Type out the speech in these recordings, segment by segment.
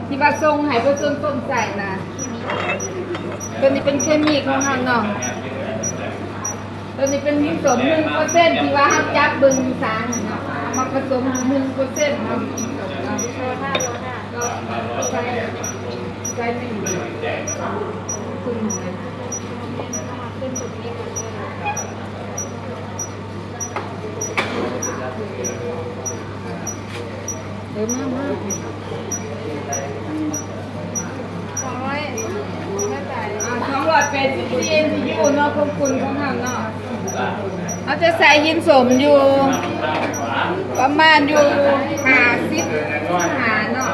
ที่ว่าทรงให้เพื่อต้นใส่นะตัวนี้เป็นเคมีของเราเนาะตัวนี้เป็นผสม1%ที่ว่าจับบึงสารเนาะมาผสม1%เนาะก็ใส่ไม่ดีคุณเดี๋ยวมา280 ml เนาะของคุณของเราเนาะเราจะใส่ยินสมอยู่ประมาณอยู่50หาเนาะ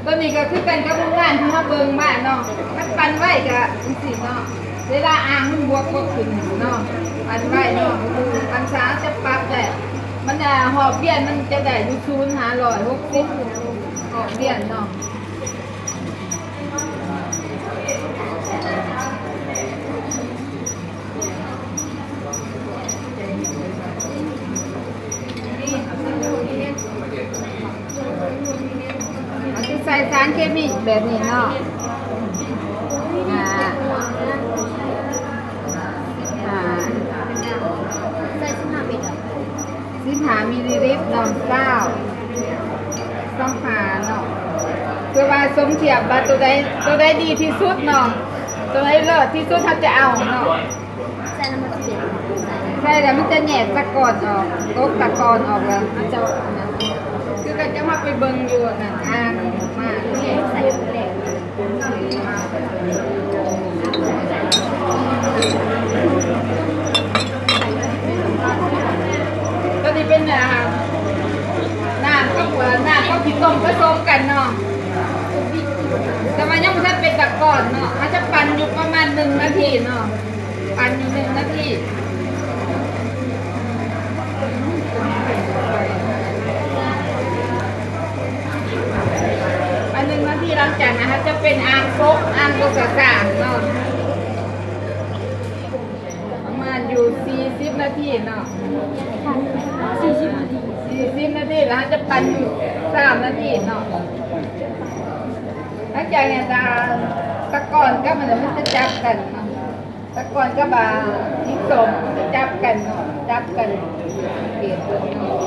ตัวนี้ก็คือกันกับโรงงานที่เราเบิ่งมาเนาะมันปั่นไว้ก็จังซี่เนาะเวลาอ่างมันบวกก็ขึ้นเนาะปั่นไว้เนาะปัญษาจะปรับได้มันหอบเบี้ยนมันจะได้อยู่0.560หอบเบี้ยนเนาะใส่สารเคมีแบบนี้เนาะใส่15 เม็ดอ่ะ15 มิลลิลิตรเนาะต้องหาเนาะเพื่อว่าสมเทียบว่าตัวใดดีที่สุดเนาะตัวใดเลิศที่สุดถ้าจะเอาเนาะใส่น้ำมันก็เปลี่ยนใช่แล้วมันจะแหนกตะกอนออกตกตะกอนออกแล้วมันจะคือก็จะมาไปเบิ่งอยู่นั่นมาใส่แหลกตัวนี้เป็นน้ำก็ผิดต้มผสมกันเนาะแต่มันยังไม่เป็นตะกอนเนาะมันจะปั่นอยู่ประมาณ1 นาทีเนาะปั่นอยู่1 นาที1 นาทีหลังจากนะคะจะเป็นอ่างโกสะสารเนาะประมาณอยู่40 นาทีเนาะ40 นาทีแล้วจะปั่นอยู่3 นาทีเนาะหลังจากนี้ตะกอนก็มันจะจับกันตะกอนก็บ่ายิ่งสมจะจับกันเนาะจับกันเปลี่ยนตัวเนาะ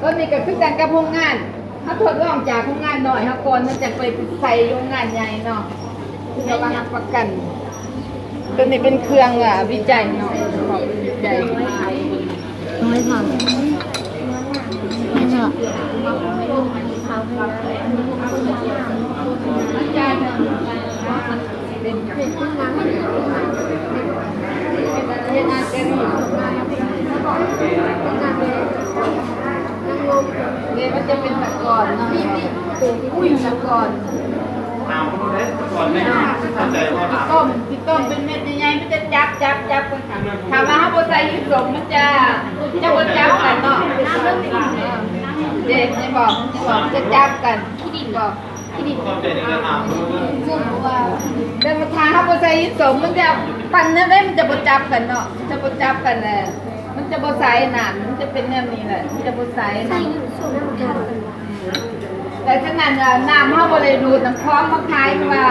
ก็มีกับคือการกับโรงงานเขาทดลองจากโรงงานหน่อยเขาก่อนมันจะไปใส่โรงงานใหญ่เนาะคือเรารับประกันตัวนี้เป็นเครื่องวิจัยเนาะวิจัยไม่พอไม่พออาจารย์เป็นเครื่องมือเป็นอาจารย์เนี่ยมันจะเป็นตะกอนเนาะอุ้ยตะกอนที่ต้มเป็นเม็ดใหญ่ๆมันจะจับกันค่ะถามว่าถ้าโบใส่ยิ่งสมมันจะโบจับกันเนาะเด็กนี่บอกจะจับกันที่ดินบอกที่ดินแต่มาทางถ้าโบใส่ยิ่งสมมันจะปั่นนั่นได้มันจะโบจับกันเนาะจะโบจับกันเลยมันจะโบใส่หนามมันจะเป็นแนวนี้แหละมันจะโบใส่หนามแต่ฉะนั้นน้ำเขาบริดูดน้ำคล้องมาคายว่า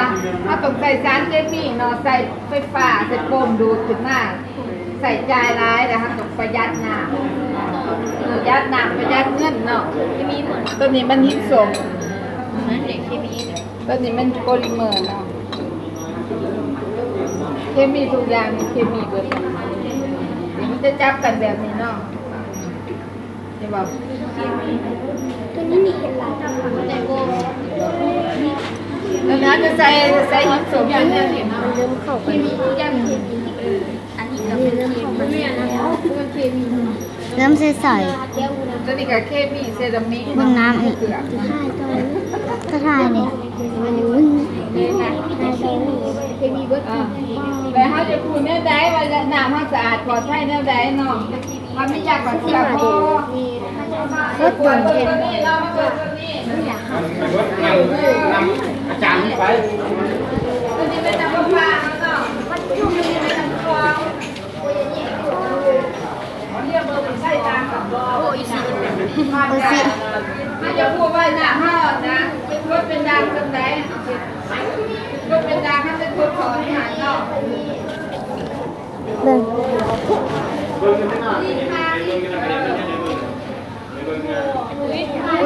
เขาต้องใส่สารเคมีเนาะใส่ไฟฟ้าใส่โฟมดูดขึ้นมาใส่ใจร้ายนะคะต้องประหยัดน้ำประหยัดเงินเนาะตัวนี้มันหินสมตัวนี้มันโพลิเมอร์เนาะเคมีทุกอย่างมีเคมีเบิดมันจะจับกันแบบนี้เนาะจะบอกตัวนี้มีเห็นหลายแต่โบแล้วนะจะใส่หินสมอย่างนี้เห็นเนาะเริ่มเข้าไปอย่างนี้อันนี้เราเริ่มเข้าไปเริ่มใส่ตัวนี้กับเคมีเซรามิก บางน้ำอีกก็ทายเนี่ยเคมีเบิร์ดแต่เขาจะพูดแนวใดว่าน้ำเขาสะอาดปลอดภัยแนวใดเนาะมันไม่อยากกว่าที่เราพอก็ตัวนี้เรามาเปิดตัวนี้อยากอาจารย์ไปตัวนี้เป็นน้ำปลาเนาะมันชุ่มเป็นน้ำฟอง เบิ่ง เบิ่งกันไม่นาน นี่ค่ะ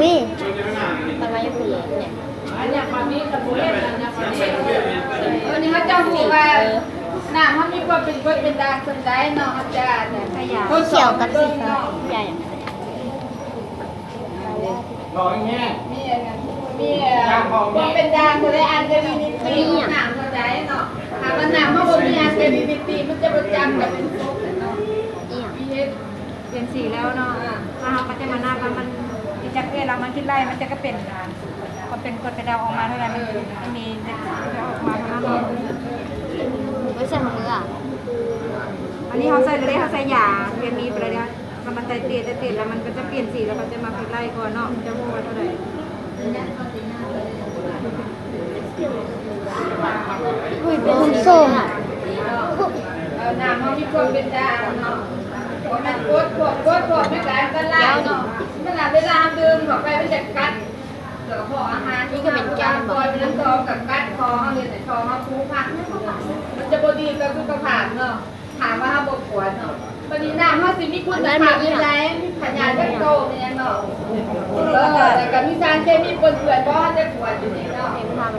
นี่ อุ้ย มันมาอย่างนี้เนี่ยอันนี้มามีกระปุกอันนี้มามีนี่เขาเจ้าหูว่าน้ำเขามีความเป็นกรดเป็นด่างสันได้เนาะอาจารย์เนี่ยขยะ เขียวกับสีฟ้าใหญ่ รอแง่ มีความเป็นด่างคือได้อันเดมินิตีน้ำสันได้เนาะหากว่าน้ำเขาบ่มีอันเดมินิตีมันจะประจำกับเป็นโซกเนาะมีเฮ็ด เปลี่ยนสีแล้วเนาะถ้าเราก็จะมาหน้ามันที่จะเปลี่ยนเรามันคิดไล่มันจะก็เป็นพอเป็นกดกระเดาออกมาเท่าไหร่มันมีจะออกมาเท่านั้น ไม่ใช่ของเรือ อันนี้เขาใส่เลยเขาใส่ยาเปลี่ยนมีไปเลยเนี่ยมันติดแล้วมันก็จะเปลี่ยนสีแล้วก็จะมาคิดไล่ก่อนเนาะจะพูดว่าเท่าไหร่ อุ้ยเป็นส้ม น้ำเขามีความเป็นด่างเนาะมันกดไม่กลายเป็นลายเนาะขนาดเวลาดื่มเข้าไปมันจะกัดแล้วพออาหารนี่ก็เป็นแก้มปล่อยไปแล้วก็กับกัดคอเขาเลยแต่คอเขาคูพักมันจะบดีกับสุขภาพเนาะถามว่าเขาบกปวดเนาะตอนนี้น้ำเขาสิมีคุณภาพมีแรงขยายจะโตเนี่ยเนาะแต่กับมีสารเคมีปนเปื้อนบ่จะปวดอยู่นี่เนาะ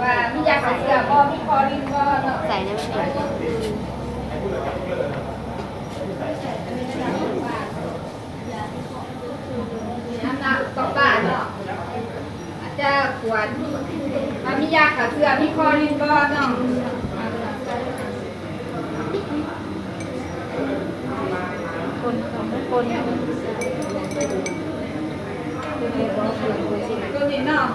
ว่ามียาขับเสือบ่มีคอรินบ่เนาะ ใส่ในมันเป็น น้ำหนักต่อบ้านเนาะอาจจะขวดมันมียาขับเสือมีคอรินบ่เนาะ คนตัวนี้เนาะ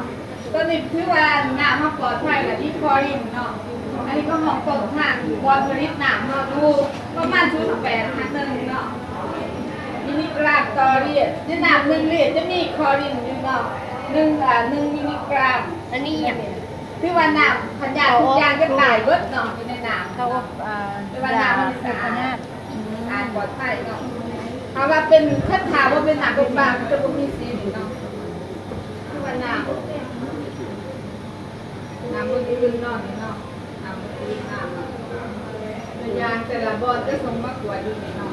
ตัวนี้คือว่าน้ำมันปลอดภัยกับที่คอรินเนาะอันนี้ก็มองตรงทางบอลผลิตน้ำเนาะดูประมาณ0.8 เนาะมิลลิกรัมต่อลิตรในน้ำ1 ลิตรจะมีคอรินอยู่เนาะ1 มิลลิกรัม อันนี้อย่าง คือว่าน้ำขยะทุกอย่างจะตายเบิดเนาะอยู่ในน้ำ เขาอบยาสูบพยาธิ ปลอดภัยเนาะถ้าว่าเป็นถ้าถามว่าเป็นหนักเป็นบางมันจะบ่มีสีเนาะคือว่าน้ำบนอื่นเนาะเนาะน้ำบนอื่นน้ำในยางแต่ละบอลจะส่งมากกว่าอยู่นี่เนาะ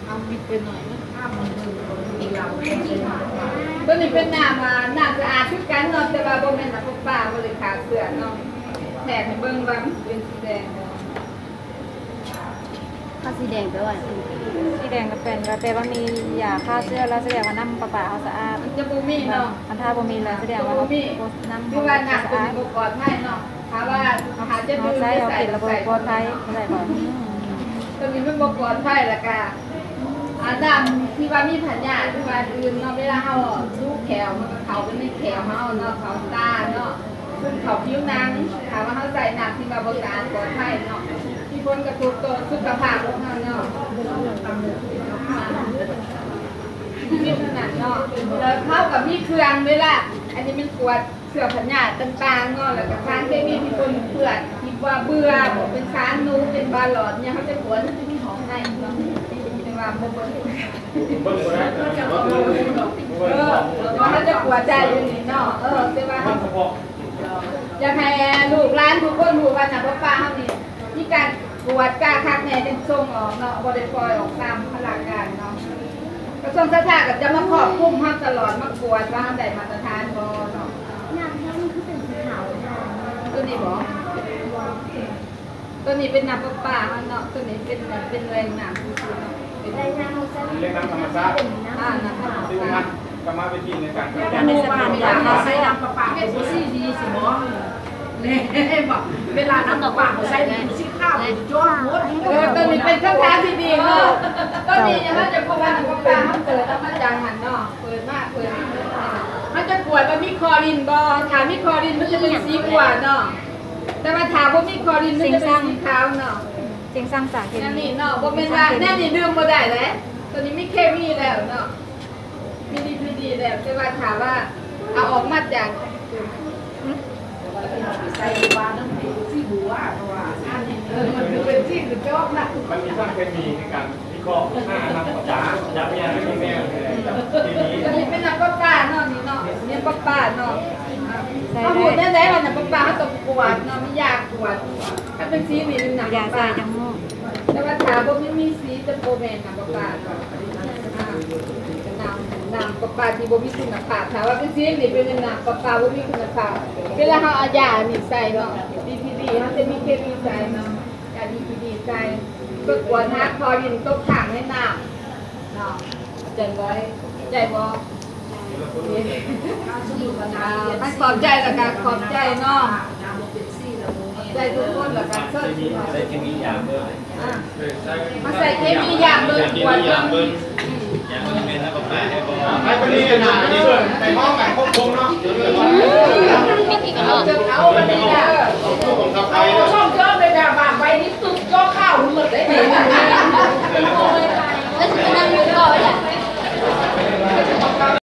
เอาปิดไปหน่อยนะข้ามมันมีเราตัวนี้เป็นน้ำสะอาดคือกันเนาะแต่ว่าบ่แม่นน้ำปลาบ่เลยขาดเสือเนาะแถมให้เบิ่งว่ามันเป็นสีแดงเนาะ ข้าวสีแดงไปว่า สีแดงก็เป็นแต่ว่ามียาฆ่าเชื้อแล้วแสดงว่าน้ำประปาเขาสะอาด มันจะบ่มีเนาะ อันท่าบ่มีแล้วแสดงว่าน้ำ คือว่าน้ำตัวนี้บ่ปลอดภัยเนาะถ้าว่าหาจะ เขา ดื่ม ใช้ ได้ เขา ใส่ ปิดระบบปลอดภัยใส่ก่อน ตัวนี้มันบ่ปลอดภัยละก็อันดำที่ว่ามีพยาธิที่ว่าอื่นเนาะเวลาเฮาลูกแขวมันก็เข้าไปในแขวเฮาเนาะเข้าตาเนาะซึ่งเขาผิวหนังถ้าว่าเฮาใส่น้ำที่ว่าบ่สะอาดปลอดภัยเนาะมีผลกระทบต่อสุขภาพของเฮาเนาะมีขนาดเนาะแล้วเข้ากับมีเครื่องเวลาอันนี้มันกวดเสื้อพยาธิต่างๆเนาะแล้วก็สารเคมีที่ปนเปื้อนที่ว่าเบื่อบ่เป็นสารนูเป็นบาหลอดเนี่ยเขาจะกวดมันจะมีของในเนาะแต่ว่าบ่เบิ่ง เบิ่งบ่ได้เบิ่ง เขาจะกวดใจอยู่นี่เนาะแต่ว่า มันเฉพาะ อยากให้ลูกหลานทุกคนรู้ว่าน่ะป้าเฮานี่มีการกวดกล้าคักแน่เป็นส่งออกเนาะบ่ได้ปล่อยออกตามพลังการเนาะกระทรวงสาธารณสุขก็จะมาครอบคลุมเฮาตลอดมากวดว่าเฮาได้มาตรฐานบ่เนาะ น้ำแห้งคือเป็นสีขาว ตัวนี้บ่ตัวนี้เป็นน้ำป้าเฮาเนาะตัวนี้เป็นแรงน้ำซื่อๆเนาะเป็น ใบน้ำมันจะ เรียกน้ำธรรมชาติ น้ำขาว ที่มันกรรมวิธีในการ ในสถานยาฆ่าเชื้อ เป็นสีดีสิหมอเนี่ยบอกเวลาน้ำตกปากใส่สีข้าวจ้วงหมด ตัวนี้เป็นคำถามที่ดีเนาะตัวนี้ยังจะพบว่าน้ำป้าเฮาเกิดแล้วมาจากหันเนาะเปิดมันจะกวดว่ามีคลอรินบ่ถ้ามีคลอรินมันจะเป็นสีกว่าเนาะแต่ว่าถ้าบ่มีคลอรินมันจะเป็นสีขาวเนาะ จึงสร้างสารเค นั่น มี นี่เนาะบ่เป็นว่าแน่นี่ดื่มบ่ได้แล้วตัวนี้มีเคมีแล้วเนาะมีดีแล้วแต่ว่าถามว่าเอาออกมาจาก ใส่วาน้ำผิวสีบัวตัวอันนี้มันเป็นสีกระจกนะ มันมีสารเคมีในการวิ ก็5ครับจ๋าจับยาที่แม่ทีนี้ อันนี้เป็นน้ำป้าเนาะนี่เนาะเนี่ยป้าเนาะเขาพูดได้แล้วว่าน้ำป้าเขาต้องกวดเนาะไม่ยากกวดถ้าเป็นสีนี่เป็นน้ำ ยาใส่ ป้า จังมูก แต่ว่าถามว่าไม่มีสีจะโปรแมนน้ำป้าน้ำปลาที่บ่มีคุณภาพถามว่าเป็นสีนี่เป็นน้ำปลาบ่มีคุณภาพเวลาเขาเอายานี่ใส่เนาะดีเขาจะมีเคมีใส่เนาะยาดีใส่เพื่อกวนฮาร์ดคอร์ดินตกถังให้น้ำเนาะใจบ่ใจบ่มันขอบใจแล้วกันขอบใจเนาะใจทุกคนแล้วกันเชิญ ใส่เคมีอย่างเบอร์ มาใส่เคมีอย่างเบิ่งกวนเบิ่ง อย่างมันเป็นแล้วก็ไปให้บ่ไปคนนี้กันนะนี่ไปห้องกันครบคงเนาะ มีกี่กระโดด เอาไปเลย